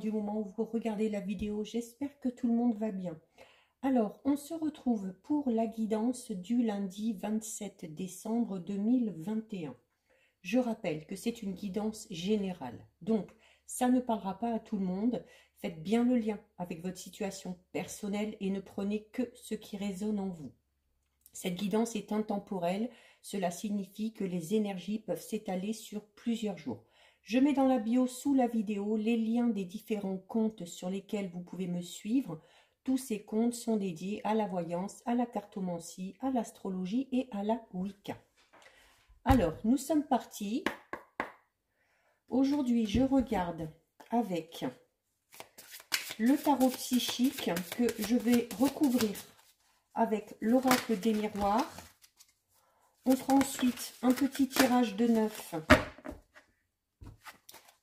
du moment où vous regardez la vidéo. J'espère que tout le monde va bien. Alors, on se retrouve pour la guidance du lundi 27 décembre 2021. Je rappelle que c'est une guidance générale. Donc, ça ne parlera pas à tout le monde. Faites bien le lien avec votre situation personnelle et ne prenez que ce qui résonne en vous. Cette guidance est intemporelle. Cela signifie que les énergies peuvent s'étaler sur plusieurs jours. Je mets dans la bio sous la vidéo les liens des différents comptes sur lesquels vous pouvez me suivre. Tous ces comptes sont dédiés à la voyance, à la cartomancie, à l'astrologie et à la Wicca. Alors, nous sommes partis. Aujourd'hui, je regarde avec le tarot psychique que je vais recouvrir avec l'oracle des miroirs. On fera ensuite un petit tirage de 9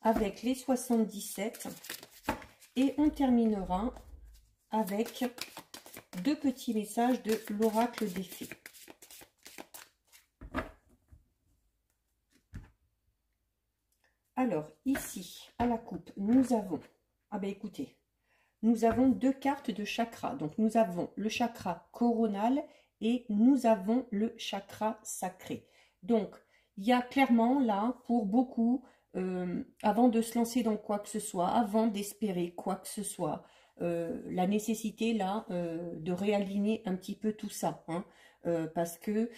avec les 77 et on terminera avec deux petits messages de l'oracle des fées. Alors ici à la coupe nous avons, écoutez, nous avons deux cartes de chakra. Donc nous avons le chakra coronal et nous avons le chakra sacré. Donc il y a clairement là pour beaucoup, avant de se lancer dans quoi que ce soit, avant d'espérer quoi que ce soit, la nécessité là de réaligner un petit peu tout ça, hein, parce que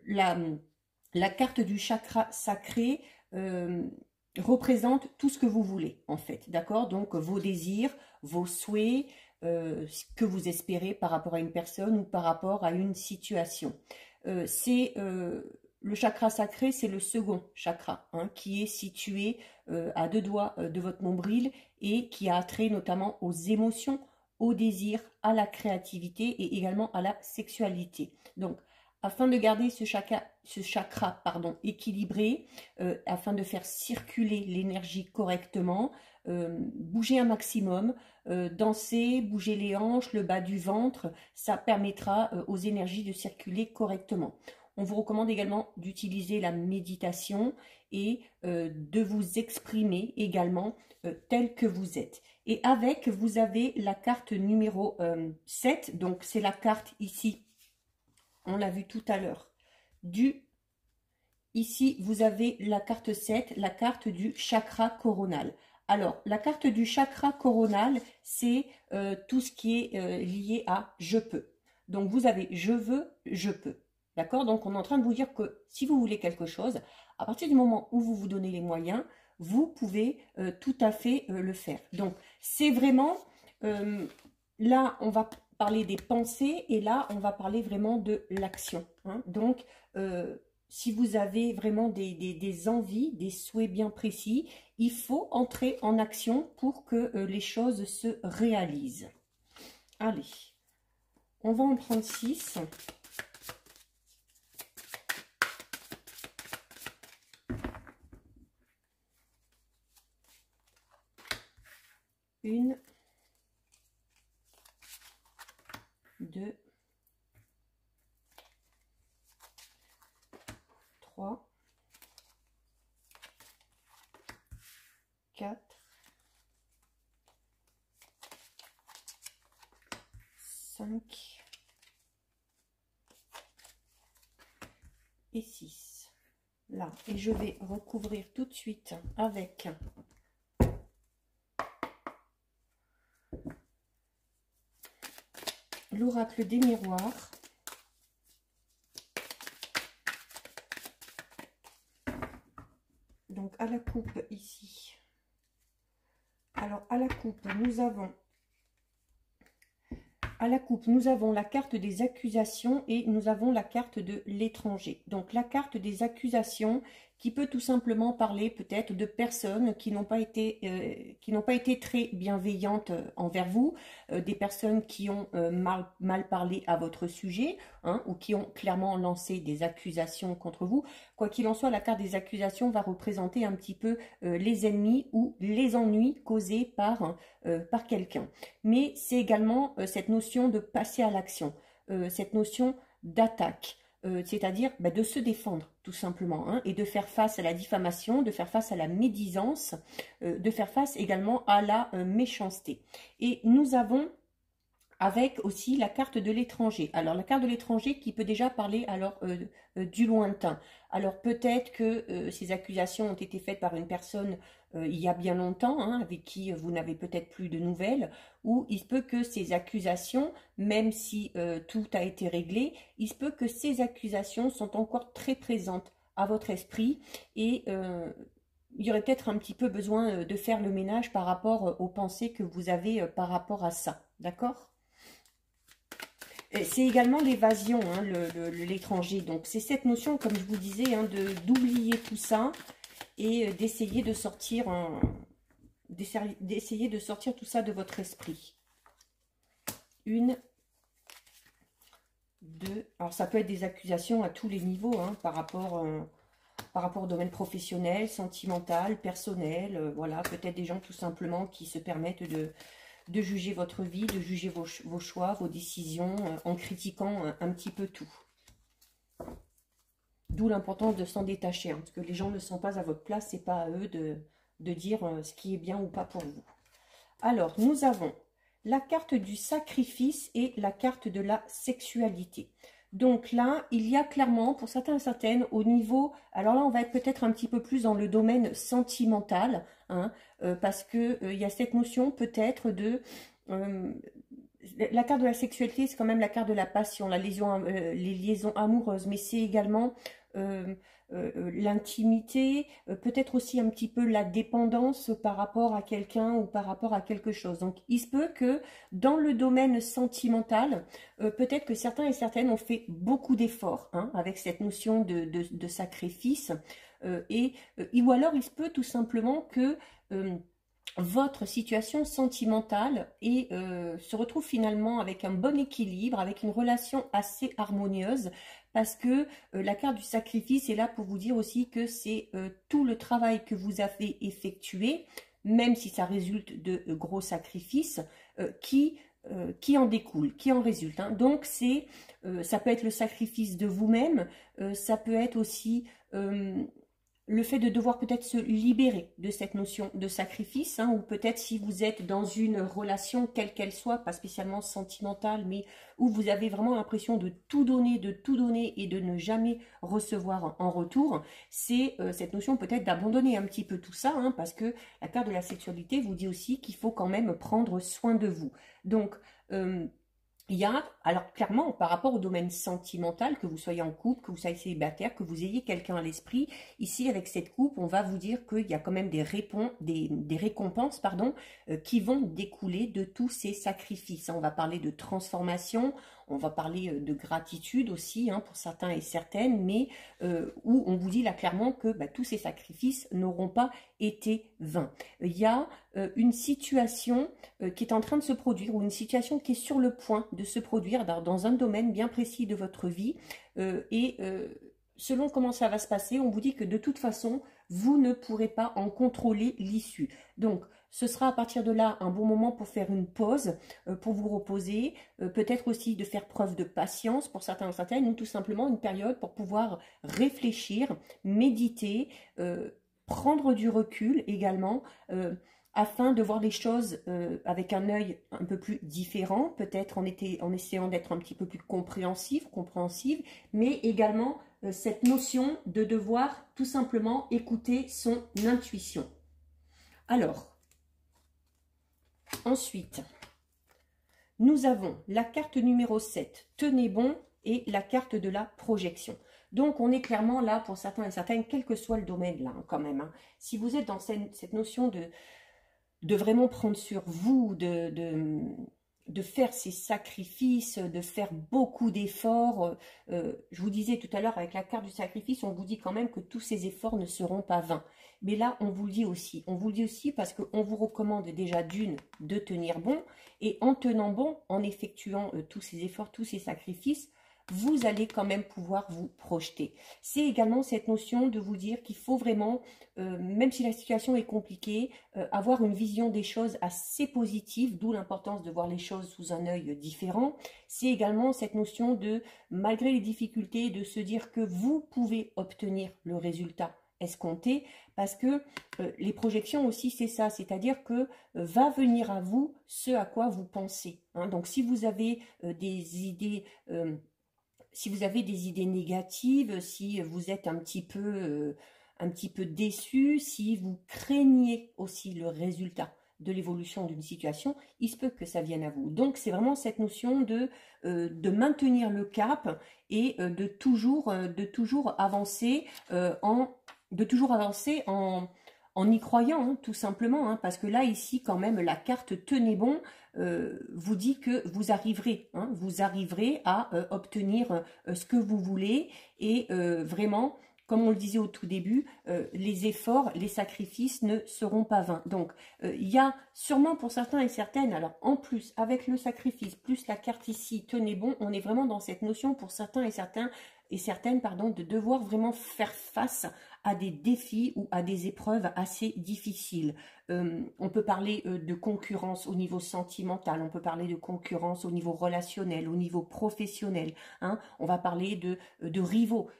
la carte du chakra sacré représente tout ce que vous voulez en fait, d'accord? Donc vos désirs, vos souhaits, ce que vous espérez par rapport à une personne ou par rapport à une situation. Le chakra sacré, c'est le second chakra, hein, qui est situé à deux doigts de votre nombril et qui a trait notamment aux émotions, aux désirs, à la créativité et également à la sexualité. Donc, afin de garder ce chakra équilibré, afin de faire circuler l'énergie correctement, bougez un maximum, danser, bouger les hanches, le bas du ventre, ça permettra aux énergies de circuler correctement. On vous recommande également d'utiliser la méditation et de vous exprimer également tel que vous êtes. Et avec, vous avez la carte numéro 7, donc c'est la carte ici, on l'a vu tout à l'heure, ici vous avez la carte 7, la carte du chakra coronal. Alors, la carte du chakra coronal, c'est tout ce qui est lié à « je peux ». Donc, vous avez « je veux »,« je peux ». D'accord? Donc, on est en train de vous dire que si vous voulez quelque chose, à partir du moment où vous vous donnez les moyens, vous pouvez tout à fait le faire. Donc, c'est vraiment... là, on va parler des pensées et là, on va parler vraiment de l'action, hein. Donc, si vous avez vraiment des envies, des souhaits bien précis, il faut entrer en action pour que les choses se réalisent. Allez, on va en prendre 6. Une, 2, 3, 4, 5 et 6. Là, et je vais recouvrir tout de suite avec l'oracle des miroirs. Donc à la coupe ici. Alors à la coupe, nous avons la carte des accusations et nous avons la carte de l'étranger. Donc la carte des accusations qui peut tout simplement parler peut-être de personnes qui n'ont pas été très bienveillantes envers vous, des personnes qui ont mal parlé à votre sujet, hein, ou qui ont clairement lancé des accusations contre vous. Quoi qu'il en soit, la carte des accusations va représenter un petit peu les ennemis ou les ennuis causés par quelqu'un. Mais c'est également cette notion de passer à l'action, cette notion d'attaque. c'est-à-dire de se défendre tout simplement, hein, et de faire face à la diffamation, de faire face à la médisance, de faire face également à la méchanceté. Et nous avons avec aussi la carte de l'étranger. Alors la carte de l'étranger qui peut déjà parler alors du lointain. Alors peut-être que ces accusations ont été faites par une personne il y a bien longtemps, hein, avec qui vous n'avez peut-être plus de nouvelles, ou il se peut que ces accusations, même si tout a été réglé, il se peut que ces accusations sont encore très présentes à votre esprit et il y aurait peut-être un petit peu besoin de faire le ménage par rapport aux pensées que vous avez par rapport à ça, d'accord ? C'est également l'évasion, hein, l'étranger. Donc c'est cette notion, comme je vous disais, hein, d'oublier tout ça et d'essayer de sortir tout ça de votre esprit. Une, deux. Alors ça peut être des accusations à tous les niveaux, hein, par rapport au domaine professionnel, sentimental, personnel. Voilà, peut-être des gens tout simplement qui se permettent de juger votre vie, de juger vos choix, vos décisions, en critiquant un petit peu tout. D'où l'importance de s'en détacher, hein, parce que les gens ne sont pas à votre place, c'est pas à eux de dire ce qui est bien ou pas pour vous. Alors, nous avons la carte du sacrifice et la carte de la sexualité. Donc là, il y a clairement, pour certains et certaines, au niveau... Alors là, on va être peut-être un petit peu plus dans le domaine sentimental, hein, parce qu'il y a cette notion peut-être de... la carte de la sexualité, c'est quand même la carte de la passion, les liaisons amoureuses, mais c'est également l'intimité, peut-être aussi un petit peu la dépendance par rapport à quelqu'un ou par rapport à quelque chose. Donc, il se peut que dans le domaine sentimental, peut-être que certains et certaines ont fait beaucoup d'efforts, hein, avec cette notion de sacrifice, ou alors il se peut tout simplement que... votre situation sentimentale et se retrouve finalement avec un bon équilibre, avec une relation assez harmonieuse, parce que la carte du sacrifice est là pour vous dire aussi que c'est tout le travail que vous avez effectué, même si ça résulte de gros sacrifices, qui en découle, qui en résulte, hein. Donc ça peut être le sacrifice de vous-même, ça peut être aussi... le fait de devoir peut-être se libérer de cette notion de sacrifice, hein, ou peut-être si vous êtes dans une relation, quelle qu'elle soit, pas spécialement sentimentale, mais où vous avez vraiment l'impression de tout donner et de ne jamais recevoir en retour, c'est cette notion peut-être d'abandonner un petit peu tout ça, hein, parce que la carte de la sexualité vous dit aussi qu'il faut quand même prendre soin de vous. Donc, il y a, alors clairement, par rapport au domaine sentimental, que vous soyez en couple, que vous soyez célibataire, que vous ayez quelqu'un à l'esprit, ici avec cette coupe, on va vous dire qu'il y a quand même des récompenses qui vont découler de tous ces sacrifices. On va parler de transformation, on va parler de gratitude aussi, hein, pour certains et certaines, mais où on vous dit là clairement que tous ces sacrifices n'auront pas été vains. Il y a une situation qui est en train de se produire, ou une situation qui est sur le point de se produire dans un domaine bien précis de votre vie, selon comment ça va se passer, on vous dit que de toute façon, vous ne pourrez pas en contrôler l'issue. Donc, ce sera à partir de là un bon moment pour faire une pause, pour vous reposer, peut-être aussi de faire preuve de patience pour certains ou certaines, ou tout simplement une période pour pouvoir réfléchir, méditer, prendre du recul également, afin de voir les choses avec un œil un peu plus différent, peut-être en essayant d'être un petit peu plus compréhensive, mais également cette notion de devoir tout simplement écouter son intuition. Alors, ensuite, nous avons la carte numéro 7, tenez bon, et la carte de la projection. Donc, on est clairement là pour certains et certaines, quel que soit le domaine là, hein, quand même. Hein. Si vous êtes dans cette notion de vraiment prendre sur vous, de faire ces sacrifices, de faire beaucoup d'efforts. Je vous disais tout à l'heure, avec la carte du sacrifice, on vous dit quand même que tous ces efforts ne seront pas vains. Mais là, on vous le dit aussi. On vous le dit aussi parce qu'on vous recommande déjà de tenir bon. Et en tenant bon, en effectuant tous ces efforts, tous ces sacrifices, vous allez quand même pouvoir vous projeter. C'est également cette notion de vous dire qu'il faut vraiment, même si la situation est compliquée, avoir une vision des choses assez positive, d'où l'importance de voir les choses sous un œil différent. C'est également cette notion de, malgré les difficultés, de se dire que vous pouvez obtenir le résultat escompté, parce que les projections aussi c'est ça, c'est-à-dire que va venir à vous ce à quoi vous pensez, hein. Donc si vous avez des idées négatives, si vous êtes un petit peu déçu, si vous craignez aussi le résultat de l'évolution d'une situation, il se peut que ça vienne à vous. Donc c'est vraiment cette notion de maintenir le cap et de toujours avancer en y croyant, hein, tout simplement, hein, parce que là, ici, quand même, la carte tenez bon vous dit que vous arriverez, hein, à obtenir ce que vous voulez, et vraiment, comme on le disait au tout début, les efforts, les sacrifices ne seront pas vains. Donc, il y a sûrement pour certains et certaines, alors en plus, avec le sacrifice, plus la carte ici, tenez bon, on est vraiment dans cette notion pour certains et certaines, pardon, de devoir vraiment faire face à des défis ou à des épreuves assez difficiles. On peut parler de concurrence au niveau sentimental, on peut parler de concurrence au niveau relationnel, au niveau professionnel, hein. On va parler de rivaux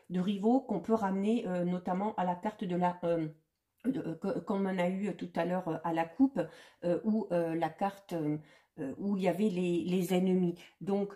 qu'on peut ramener notamment à la carte de la... comme on a eu tout à l'heure à la coupe, ou la carte où il y avait les ennemis. Donc,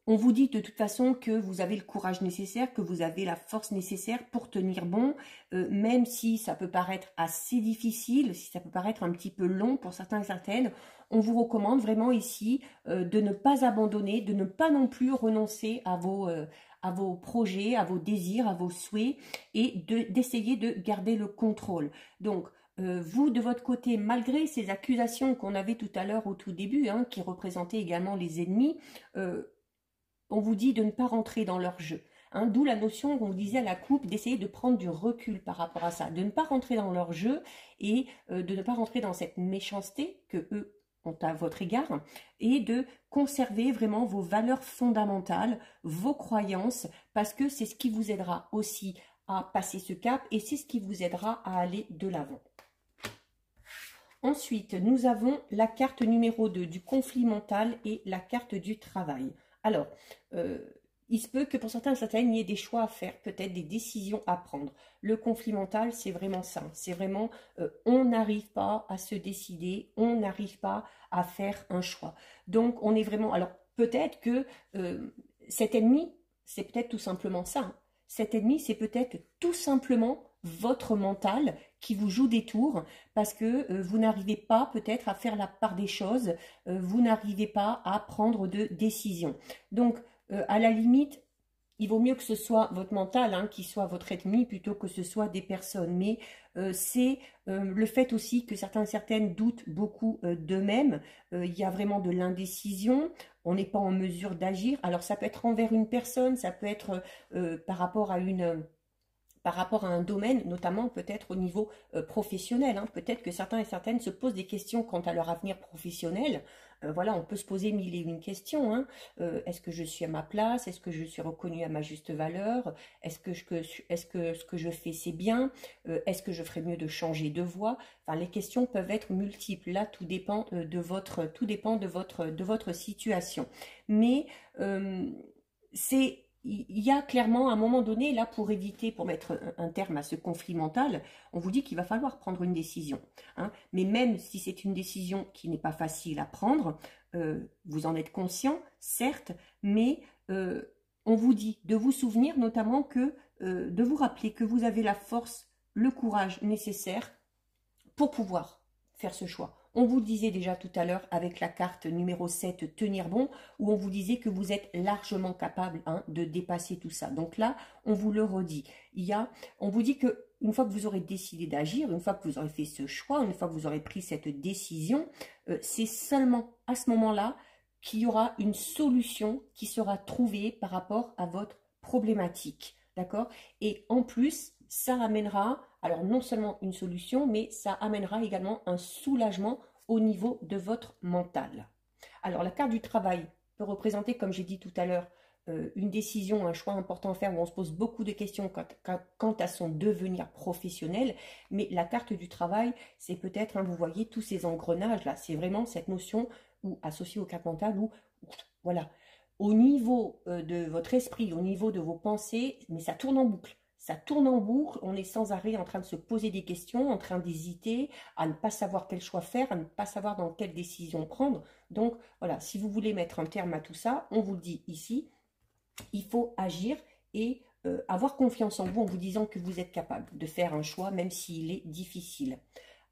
on vous dit de toute façon que vous avez le courage nécessaire, que vous avez la force nécessaire pour tenir bon, même si ça peut paraître assez difficile, si ça peut paraître un petit peu long pour certains et certaines. On vous recommande vraiment ici de ne pas abandonner, de ne pas non plus renoncer à vos projets, à vos désirs, à vos souhaits, et d'essayer de garder le contrôle. Donc, vous, de votre côté, malgré ces accusations qu'on avait tout à l'heure au tout début, hein, qui représentaient également les ennemis, on vous dit de ne pas rentrer dans leur jeu, hein, d'où la notion qu'on vous disait à la coupe, d'essayer de prendre du recul par rapport à ça, de ne pas rentrer dans leur jeu et de ne pas rentrer dans cette méchanceté que eux ont à votre égard, et de conserver vraiment vos valeurs fondamentales, vos croyances, parce que c'est ce qui vous aidera aussi à passer ce cap et c'est ce qui vous aidera à aller de l'avant. Ensuite, nous avons la carte numéro 2 du conflit mental et la carte du travail. Alors, il se peut que pour certains et certaines, il y ait des choix à faire, peut-être des décisions à prendre. Le conflit mental, c'est vraiment ça. C'est vraiment, on n'arrive pas à se décider, on n'arrive pas à faire un choix. Donc, on est vraiment... Alors, peut-être que cet ennemi, c'est peut-être tout simplement ça, hein. Cet ennemi, c'est peut-être tout simplement votre mental qui vous joue des tours parce que vous n'arrivez pas peut-être à faire la part des choses, vous n'arrivez pas à prendre de décision. Donc, à la limite, il vaut mieux que ce soit votre mental, hein, qui soit votre ennemi plutôt que ce soit des personnes. Mais c'est le fait aussi que certains et certaines doutent beaucoup d'eux-mêmes. Il y a vraiment de l'indécision. On n'est pas en mesure d'agir. Alors, ça peut être envers une personne, ça peut être par rapport à un domaine, notamment peut-être au niveau professionnel, hein. Peut-être que certains et certaines se posent des questions quant à leur avenir professionnel. Voilà, on peut se poser mille et une questions, hein. Est-ce que je suis à ma place? Est-ce que je suis reconnue à ma juste valeur? Est-ce que ce que je fais, c'est bien? Est-ce que je ferais mieux de changer de voie? Enfin, les questions peuvent être multiples. Là, tout dépend de votre situation. Mais il y a clairement un moment donné, là, pour mettre un terme à ce conflit mental, on vous dit qu'il va falloir prendre une décision, hein. Mais même si c'est une décision qui n'est pas facile à prendre, vous en êtes conscient, certes, mais on vous dit de vous souvenir notamment de vous rappeler que vous avez la force, le courage nécessaire pour pouvoir faire ce choix. On vous le disait déjà tout à l'heure avec la carte numéro 7, tenir bon, où on vous disait que vous êtes largement capable, hein, de dépasser tout ça. Donc là, on vous le redit. On vous dit que une fois que vous aurez décidé d'agir, une fois que vous aurez fait ce choix, une fois que vous aurez pris cette décision, c'est seulement à ce moment-là qu'il y aura une solution qui sera trouvée par rapport à votre problématique. D'accord? Et en plus, ça amènera, alors non seulement une solution, mais ça amènera également un soulagement au niveau de votre mental. Alors, la carte du travail, peut représenter, comme j'ai dit tout à l'heure, une décision, un choix important à faire où on se pose beaucoup de questions quant à son devenir professionnel. Mais la carte du travail, c'est peut-être, hein, vous voyez, tous ces engrenages-là, c'est vraiment cette notion où, associée aux cartes mentales, où, voilà, au niveau de votre esprit, au niveau de vos pensées, mais ça tourne en boucle. Ça tourne en boucle, on est sans arrêt en train de se poser des questions, en train d'hésiter, à ne pas savoir quel choix faire, à ne pas savoir dans quelle décision prendre. Donc voilà, si vous voulez mettre un terme à tout ça, on vous le dit ici, il faut agir et avoir confiance en vous vous disant que vous êtes capable de faire un choix même s'il est difficile.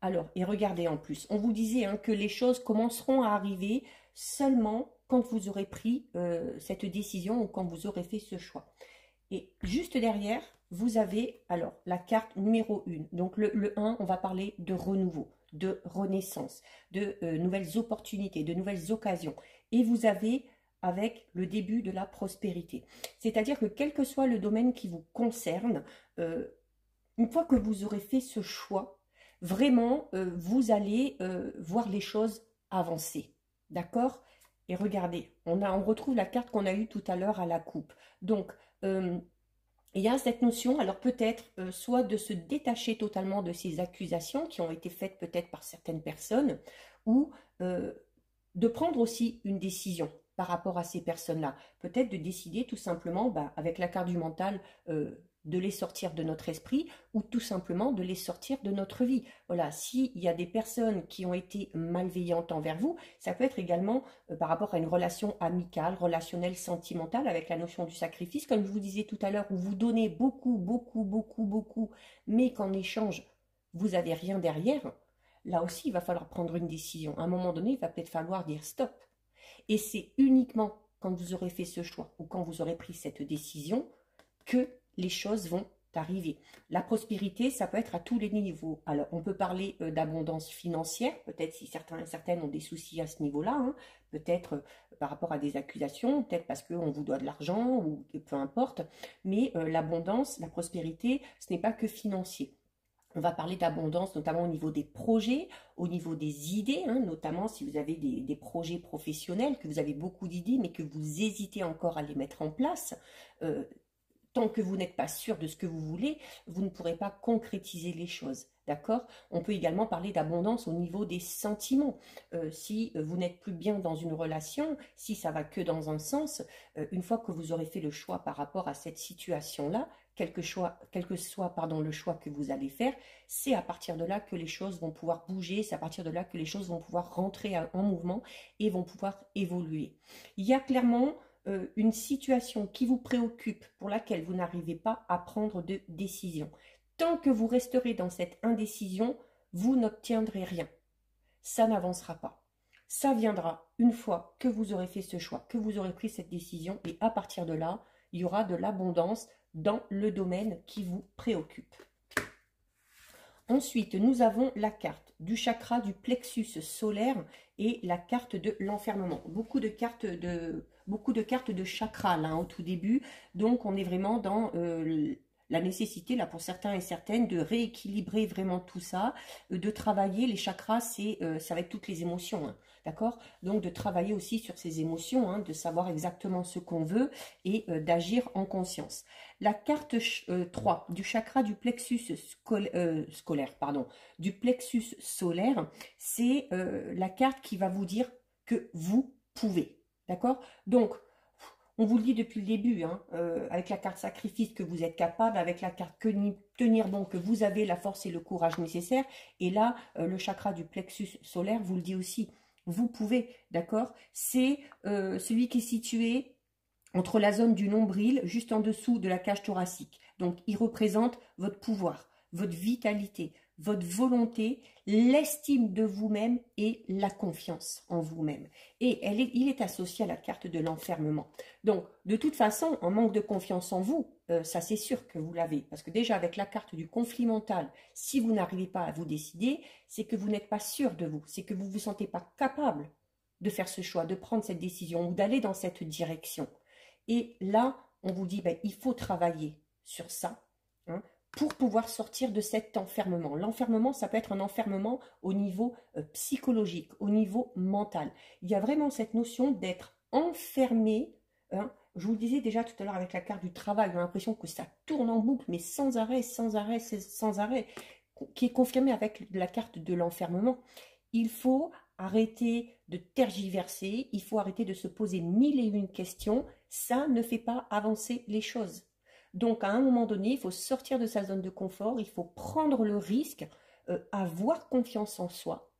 Alors, et regardez en plus, on vous disait hein, que les choses commenceront à arriver seulement quand vous aurez pris cette décision ou quand vous aurez fait ce choix. Et juste derrière, vous avez alors la carte numéro 1. Donc le 1, on va parler de renouveau, de renaissance, de nouvelles opportunités, de nouvelles occasions. Et vous avez avec le début de la prospérité. C'est-à-dire que quel que soit le domaine qui vous concerne, une fois que vous aurez fait ce choix, vraiment, vous allez voir les choses avancer. D'accord? Et regardez, on retrouve la carte qu'on a eue tout à l'heure à la coupe. Donc, il y a cette notion, alors peut-être, soit de se détacher totalement de ces accusations qui ont été faites peut-être par certaines personnes, ou de prendre aussi une décision par rapport à ces personnes-là. Peut-être de décider tout simplement, avec la carte du mental, de les sortir de notre esprit ou tout simplement de les sortir de notre vie. Voilà, s'il y a des personnes qui ont été malveillantes envers vous, ça peut être également par rapport à une relation amicale, relationnelle, sentimentale avec la notion du sacrifice, comme je vous disais tout à l'heure, où vous donnez beaucoup, beaucoup, beaucoup, beaucoup, mais qu'en échange, vous n'avez rien derrière. Là aussi, il va falloir prendre une décision. À un moment donné, il va peut-être falloir dire stop. Et c'est uniquement quand vous aurez fait ce choix ou quand vous aurez pris cette décision que les choses vont arriver. La prospérité, ça peut être à tous les niveaux. Alors, on peut parler d'abondance financière, peut-être si certains et certaines ont des soucis à ce niveau-là, hein, peut-être par rapport à des accusations, peut-être parce qu'on vous doit de l'argent, ou peu importe, mais l'abondance, la prospérité, ce n'est pas que financier. On va parler d'abondance, notamment au niveau des projets, au niveau des idées, hein, notamment si vous avez des projets professionnels, que vous avez beaucoup d'idées, mais que vous hésitez encore à les mettre en place. Tant que vous n'êtes pas sûr de ce que vous voulez, vous ne pourrez pas concrétiser les choses. D'accord? On peut également parler d'abondance au niveau des sentiments. Si vous n'êtes plus bien dans une relation, si ça va que dans un sens, une fois que vous aurez fait le choix par rapport à cette situation-là, quel que soit le choix que vous allez faire, c'est à partir de là que les choses vont pouvoir bouger, c'est à partir de là que les choses vont pouvoir rentrer en mouvement et vont pouvoir évoluer. Il y a clairement une situation qui vous préoccupe, pour laquelle vous n'arrivez pas à prendre de décision. Tant que vous resterez dans cette indécision, vous n'obtiendrez rien. Ça n'avancera pas. Ça viendra une fois que vous aurez fait ce choix, que vous aurez pris cette décision, et à partir de là, il y aura de l'abondance dans le domaine qui vous préoccupe. Ensuite, nous avons la carte du chakra du plexus solaire et la carte de l'enfermement. Beaucoup de cartes de chakra là au tout début, donc on est vraiment dans la nécessité là pour certains et certaines de rééquilibrer vraiment tout ça, de travailler les chakras, ça va être toutes les émotions, hein, d'accord? Donc de travailler aussi sur ces émotions, hein, de savoir exactement ce qu'on veut et d'agir en conscience. La carte 3 du chakra du plexus du plexus solaire, c'est la carte qui va vous dire que vous pouvez, d'accord? Donc, on vous le dit depuis le début, hein, avec la carte sacrifice que vous êtes capable, avec la carte tenir bon que vous avez la force et le courage nécessaires, et là, le chakra du plexus solaire vous le dit aussi, vous pouvez, d'accord? C'est celui qui est situé entre la zone du nombril, juste en dessous de la cage thoracique. Donc, il représente votre pouvoir, votre vitalité, votre volonté, l'estime de vous-même et la confiance en vous-même. Et il est associé à la carte de l'enfermement. Donc, de toute façon, en manque de confiance en vous, ça c'est sûr que vous l'avez. Parce que déjà, avec la carte du conflit mental, si vous n'arrivez pas à vous décider, c'est que vous n'êtes pas sûr de vous, c'est que vous ne vous sentez pas capable de faire ce choix, de prendre cette décision ou d'aller dans cette direction. Et là, on vous dit, il faut travailler sur ça, hein, pour pouvoir sortir de cet enfermement. L'enfermement, ça peut être un enfermement au niveau psychologique, au niveau mental. Il y a vraiment cette notion d'être enfermé, hein. Je vous le disais déjà tout à l'heure avec la carte du travail, on a l'impression que ça tourne en boucle, mais sans arrêt, sans arrêt, sans arrêt, qui est confirmé avec la carte de l'enfermement. Il faut arrêter de tergiverser, il faut arrêter de se poser mille et une questions, ça ne fait pas avancer les choses. Donc à un moment donné, il faut sortir de sa zone de confort, il faut prendre le risque, avoir confiance en soi,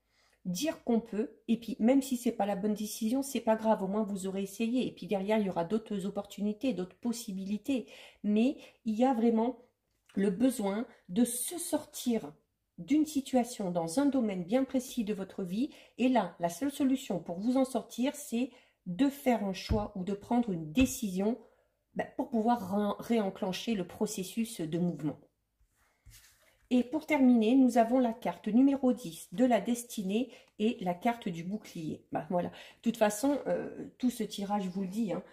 dire qu'on peut, et puis même si c'est pas la bonne décision, c'est pas grave, au moins vous aurez essayé, et puis derrière il y aura d'autres opportunités, d'autres possibilités, mais il y a vraiment le besoin de se sortir d'une situation dans un domaine bien précis de votre vie, et là, la seule solution pour vous en sortir, c'est de faire un choix ou de prendre une décision pour pouvoir réenclencher le processus de mouvement. Et pour terminer, nous avons la carte numéro 10 de la destinée et la carte du bouclier. Voilà. De toute façon, tout ce tirage, je vous le dis, hein,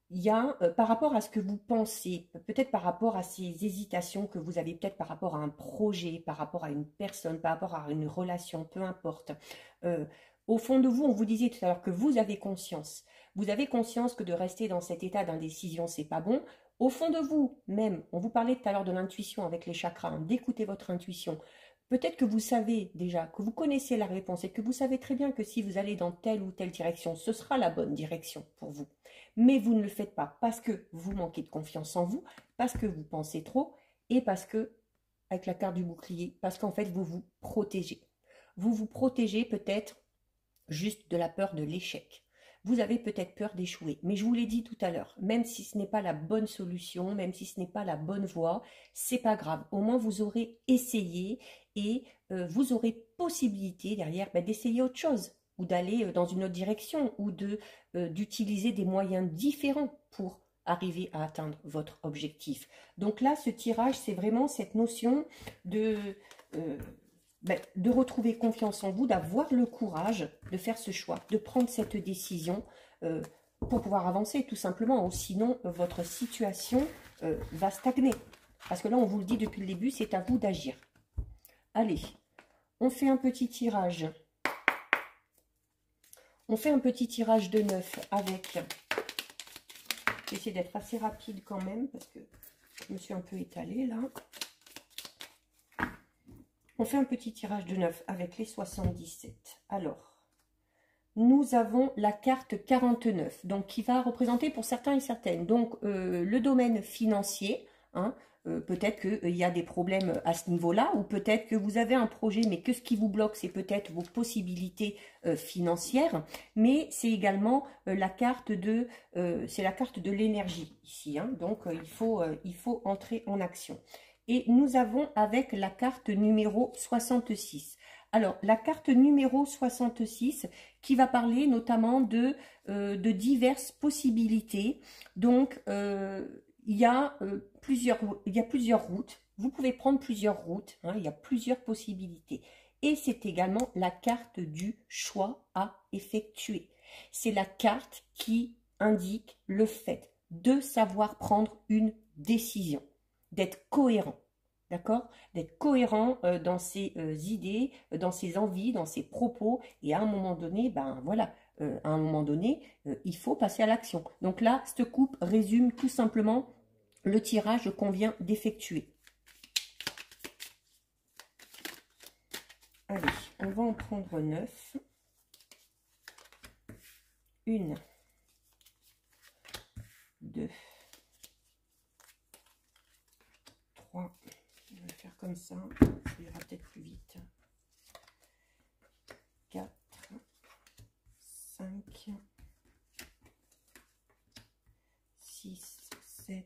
il y a, par rapport à ce que vous pensez, peut-être par rapport à ces hésitations que vous avez, peut-être par rapport à un projet, par rapport à une personne, par rapport à une relation, peu importe. Au fond de vous, on vous disait tout à l'heure que vous avez conscience. Vous avez conscience que de rester dans cet état d'indécision, c'est pas bon. Au fond de vous, même, on vous parlait tout à l'heure de l'intuition avec les chakras, hein, d'écouter votre intuition. Peut-être que vous savez déjà, que vous connaissez la réponse et que vous savez très bien que si vous allez dans telle ou telle direction, ce sera la bonne direction pour vous. Mais vous ne le faites pas parce que vous manquez de confiance en vous, parce que vous pensez trop et parce que, avec la carte du bouclier, parce qu'en fait, vous vous protégez. Vous vous protégez peut-être juste de la peur de l'échec. Vous avez peut-être peur d'échouer, mais je vous l'ai dit tout à l'heure, même si ce n'est pas la bonne solution, même si ce n'est pas la bonne voie, c'est pas grave. Au moins, vous aurez essayé et vous aurez possibilité derrière d'essayer autre chose ou d'aller dans une autre direction ou d'utiliser des moyens différents pour arriver à atteindre votre objectif. Donc là, ce tirage, c'est vraiment cette notion de retrouver confiance en vous, d'avoir le courage de faire ce choix, de prendre cette décision pour pouvoir avancer tout simplement. Ou sinon, votre situation va stagner. Parce que là, on vous le dit depuis le début, c'est à vous d'agir. Allez, on fait un petit tirage. On fait un petit tirage de 9 avec... Je vais essayer d'être assez rapide quand même parce que je me suis un peu étalée là. On fait un petit tirage de 9 avec les 77. Alors, nous avons la carte 49, donc qui va représenter pour certains et certaines, donc le domaine financier, hein, peut-être qu'il y a des problèmes à ce niveau-là, ou peut-être que vous avez un projet, mais que ce qui vous bloque, c'est peut-être vos possibilités financières, mais c'est également la carte de l'énergie ici, hein, donc il faut entrer en action. Et nous avons avec la carte numéro 66. Alors, la carte numéro 66 qui va parler notamment de diverses possibilités. Donc, il y a plusieurs routes. Vous pouvez prendre plusieurs routes. Hein, il y a plusieurs possibilités. Et c'est également la carte du choix à effectuer. C'est la carte qui indique le fait de savoir prendre une décision, d'être cohérent. D'accord? D'être cohérent dans ses idées, dans ses envies, dans ses propos. Et à un moment donné, il faut passer à l'action. Donc là, cette coupe résume tout simplement le tirage qu'on vient d'effectuer. Allez, on va en prendre 9. 1, 2, 3. Je vais faire comme ça, ça ira peut-être plus vite. 4, 5, 6, 7,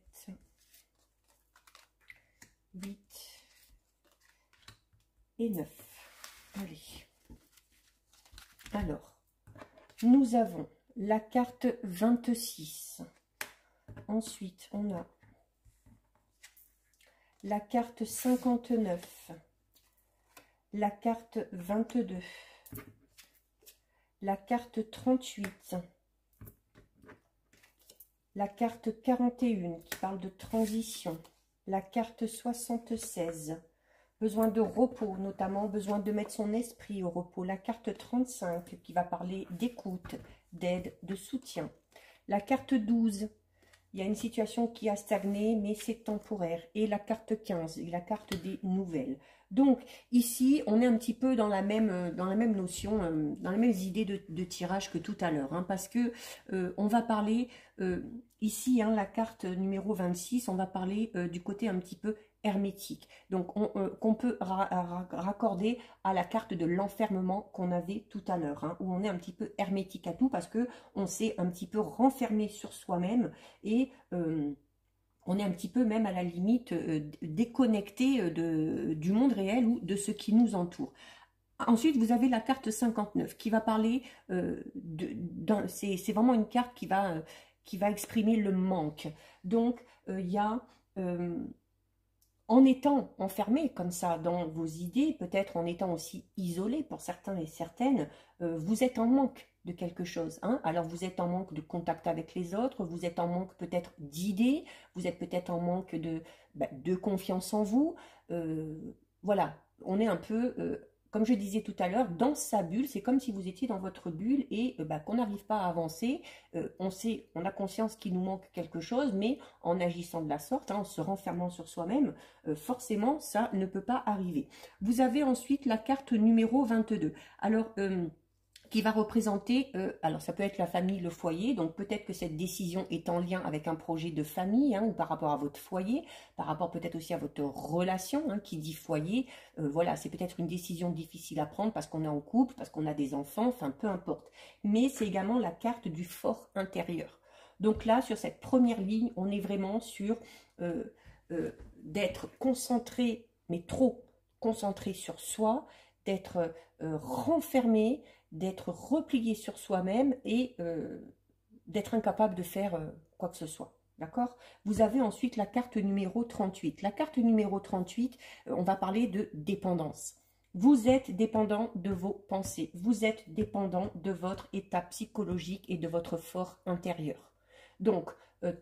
8 et 9. Allez. Alors, nous avons la carte 26. Ensuite, on a la carte 59, la carte 22, la carte 38, la carte 41 qui parle de transition, la carte 76, besoin de repos, notamment besoin de mettre son esprit au repos, la carte 35 qui va parler d'écoute, d'aide, de soutien. La carte 12, il y a une situation qui a stagné, mais c'est temporaire. Et la carte 15, la carte des nouvelles. Donc, ici, on est un petit peu dans la même notion, dans les mêmes idées de tirage que tout à l'heure. Hein, parce que on va parler, ici, hein, la carte numéro 26, on va parler du côté un petit peu hermétique. Donc, qu'on peut raccorder à la carte de l'enfermement qu'on avait tout à l'heure. Hein, où on est un petit peu hermétique à tout parce que on s'est un petit peu renfermé sur soi-même et... on est un petit peu même à la limite déconnecté du monde réel ou de ce qui nous entoure. Ensuite, vous avez la carte 59 qui va parler, c'est vraiment une carte qui va exprimer le manque. Donc, il y a, en étant enfermé comme ça dans vos idées, peut-être en étant aussi isolé pour certains et certaines, vous êtes en manque de quelque chose. Hein. Alors, vous êtes en manque de contact avec les autres, vous êtes en manque peut-être d'idées, vous êtes peut-être en manque de confiance en vous. Voilà, on est un peu, comme je disais tout à l'heure, dans sa bulle. C'est comme si vous étiez dans votre bulle et qu'on n'arrive pas à avancer. On a conscience qu'il nous manque quelque chose, mais en agissant de la sorte, hein, en se renfermant sur soi-même, forcément, ça ne peut pas arriver. Vous avez ensuite la carte numéro 22. Alors, qui va représenter, alors ça peut être la famille, le foyer, donc peut-être que cette décision est en lien avec un projet de famille, hein, ou par rapport à votre foyer, par rapport peut-être aussi à votre relation, hein, qui dit foyer, voilà, c'est peut-être une décision difficile à prendre parce qu'on est en couple, parce qu'on a des enfants, enfin peu importe. Mais c'est également la carte du fort intérieur. Donc là, sur cette première ligne, on est vraiment sur d'être concentré, mais trop concentré sur soi, d'être renfermé, d'être replié sur soi-même et d'être incapable de faire quoi que ce soit. D'accord? Vous avez ensuite la carte numéro 38. La carte numéro 38, on va parler de dépendance. Vous êtes dépendant de vos pensées. Vous êtes dépendant de votre état psychologique et de votre fort intérieur. Donc,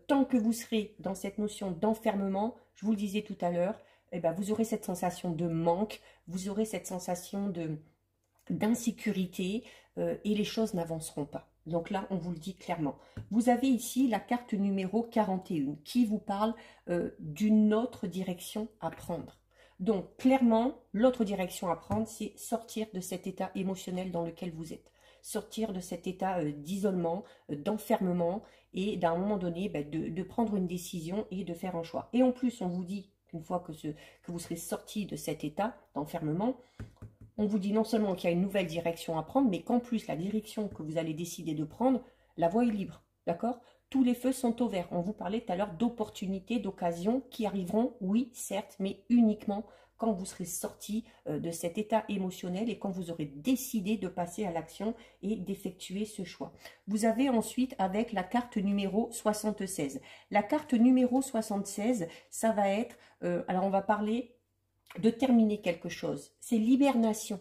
tant que vous serez dans cette notion d'enfermement, je vous le disais tout à l'heure, eh ben, vous aurez cette sensation de manque, vous aurez cette sensation d'insécurité et les choses n'avanceront pas. Donc là, on vous le dit clairement. Vous avez ici la carte numéro 41 qui vous parle d'une autre direction à prendre. Donc clairement, l'autre direction à prendre, c'est sortir de cet état émotionnel dans lequel vous êtes. Sortir de cet état d'isolement, d'enfermement et d'un moment donné, de prendre une décision et de faire un choix. Et en plus, on vous dit qu'une fois que vous serez sorti de cet état d'enfermement, on vous dit non seulement qu'il y a une nouvelle direction à prendre, mais qu'en plus, la direction que vous allez décider de prendre, la voie est libre. D'accord? Tous les feux sont au vert. On vous parlait tout à l'heure d'opportunités, d'occasions qui arriveront, oui, certes, mais uniquement quand vous serez sorti de cet état émotionnel et quand vous aurez décidé de passer à l'action et d'effectuer ce choix. Vous avez ensuite avec la carte numéro 76. La carte numéro 76, ça va être, alors on va parler de terminer quelque chose, c'est l'hibernation.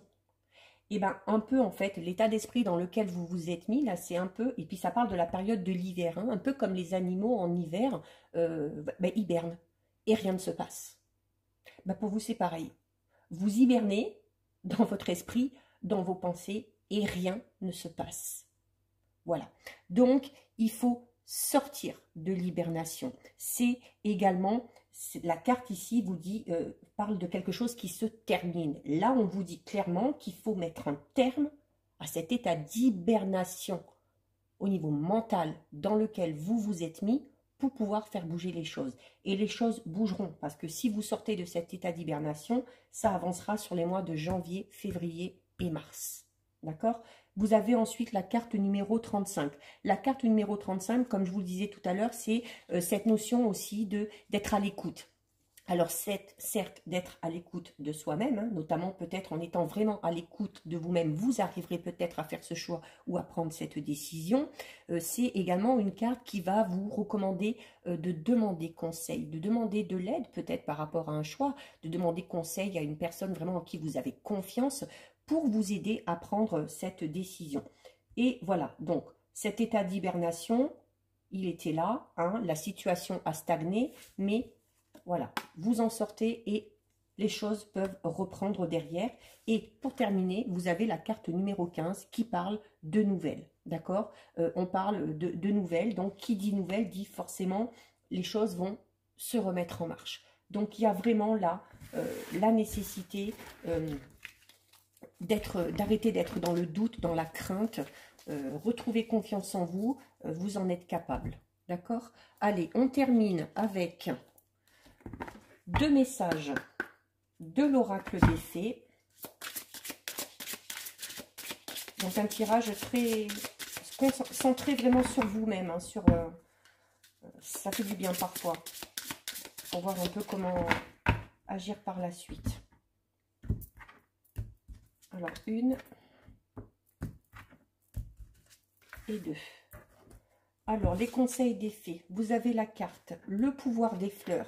Et bien un peu en fait l'état d'esprit dans lequel vous vous êtes mis là, c'est un peu, et puis ça parle de la période de l'hiver, hein, un peu comme les animaux en hiver hibernent et rien ne se passe. Pour vous c'est pareil, vous hibernez dans votre esprit, dans vos pensées et rien ne se passe. Voilà, donc il faut sortir de l'hibernation. C'est également, la carte ici vous dit, parle de quelque chose qui se termine. Là, on vous dit clairement qu'il faut mettre un terme à cet état d'hibernation au niveau mental dans lequel vous vous êtes mis pour pouvoir faire bouger les choses. Et les choses bougeront parce que si vous sortez de cet état d'hibernation, ça avancera sur les mois de janvier, février et mars. D'accord ? Vous avez ensuite la carte numéro 35. La carte numéro 35, comme je vous le disais tout à l'heure, c'est cette notion aussi d'être à l'écoute. Alors certes, d'être à l'écoute de soi-même, hein, notamment peut-être en étant vraiment à l'écoute de vous-même, vous arriverez peut-être à faire ce choix ou à prendre cette décision. C'est également une carte qui va vous recommander de demander conseil, de demander de l'aide peut-être par rapport à un choix, de demander conseil à une personne vraiment en qui vous avez confiance pour vous aider à prendre cette décision. Et voilà, donc cet état d'hibernation, il était là, hein, la situation a stagné, mais voilà, vous en sortez et les choses peuvent reprendre derrière. Et pour terminer, vous avez la carte numéro 15 qui parle de nouvelles. D'accord? On parle de nouvelles. Donc, qui dit nouvelles dit forcément les choses vont se remettre en marche. Donc, il y a vraiment là la nécessité d'arrêter d'être dans le doute, dans la crainte. Retrouver confiance en vous, vous en êtes capable. D'accord? Allez, on termine avec 2 messages de l'oracle des fées. Donc un tirage très centré vraiment sur vous-même, hein, ça fait du bien parfois, pour voir un peu comment agir par la suite. Alors 1 et 2. Alors les conseils des fées, vous avez la carte le pouvoir des fleurs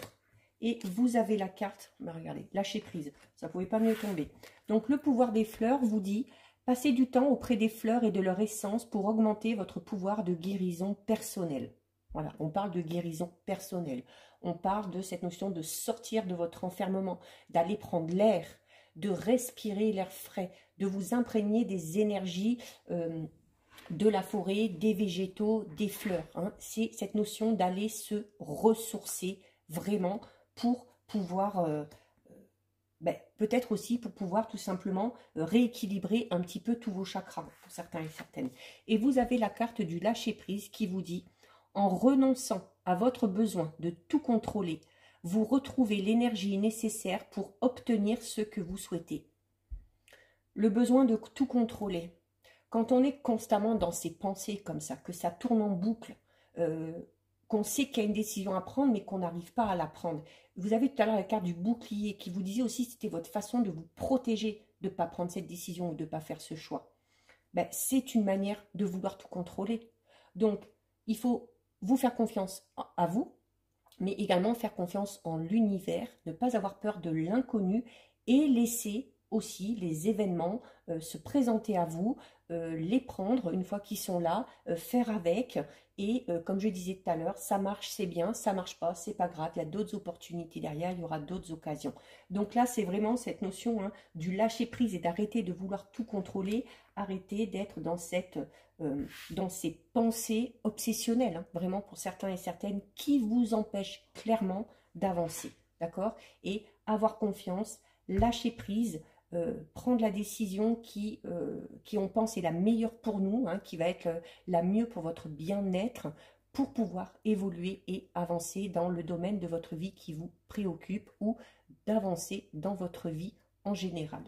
et vous avez la carte, bah regardez, lâcher prise, ça ne pouvait pas mieux tomber. Donc le pouvoir des fleurs vous dit: passez du temps auprès des fleurs et de leur essence pour augmenter votre pouvoir de guérison personnelle. Voilà, on parle de guérison personnelle. On parle de cette notion de sortir de votre enfermement, d'aller prendre l'air, de respirer l'air frais, de vous imprégner des énergies de la forêt, des végétaux, des fleurs. Hein. C'est cette notion d'aller se ressourcer vraiment pour pouvoir... peut-être aussi pour pouvoir tout simplement rééquilibrer un petit peu tous vos chakras, pour certains et certaines. Et vous avez la carte du lâcher-prise qui vous dit: en renonçant à votre besoin de tout contrôler, vous retrouvez l'énergie nécessaire pour obtenir ce que vous souhaitez. Le besoin de tout contrôler. Quand on est constamment dans ses pensées comme ça, que ça tourne en boucle, qu'on sait qu'il y a une décision à prendre, mais qu'on n'arrive pas à la prendre. Vous avez tout à l'heure la carte du bouclier qui vous disait aussi que c'était votre façon de vous protéger de ne pas prendre cette décision ou de ne pas faire ce choix. C'est une manière de vouloir tout contrôler. Donc, il faut vous faire confiance à vous, mais également faire confiance en l'univers, ne pas avoir peur de l'inconnu et laisser aussi les événements se présenter à vous, les prendre une fois qu'ils sont là, faire avec. Et comme je disais tout à l'heure, ça marche, c'est bien, ça marche pas, c'est pas grave, il y a d'autres opportunités derrière, il y aura d'autres occasions. Donc là, c'est vraiment cette notion du lâcher prise et d'arrêter de vouloir tout contrôler, arrêter d'être dans ces pensées obsessionnelles, vraiment pour certains et certaines, qui vous empêchent clairement d'avancer, d'accord? Et avoir confiance, lâcher prise, prendre la décision qui on pense est la meilleure pour nous, qui va être la mieux pour votre bien-être, pour pouvoir évoluer et avancer dans le domaine de votre vie qui vous préoccupe ou d'avancer dans votre vie en général.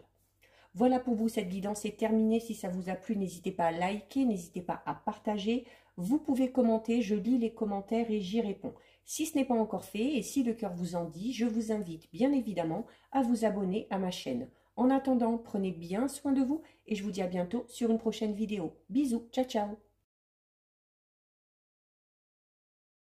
Voilà pour vous, cette guidance est terminée. Si ça vous a plu, n'hésitez pas à liker, n'hésitez pas à partager. Vous pouvez commenter, je lis les commentaires et j'y réponds. Si ce n'est pas encore fait et si le cœur vous en dit, je vous invite bien évidemment à vous abonner à ma chaîne. En attendant, prenez bien soin de vous et je vous dis à bientôt sur une prochaine vidéo. Bisous, ciao ciao.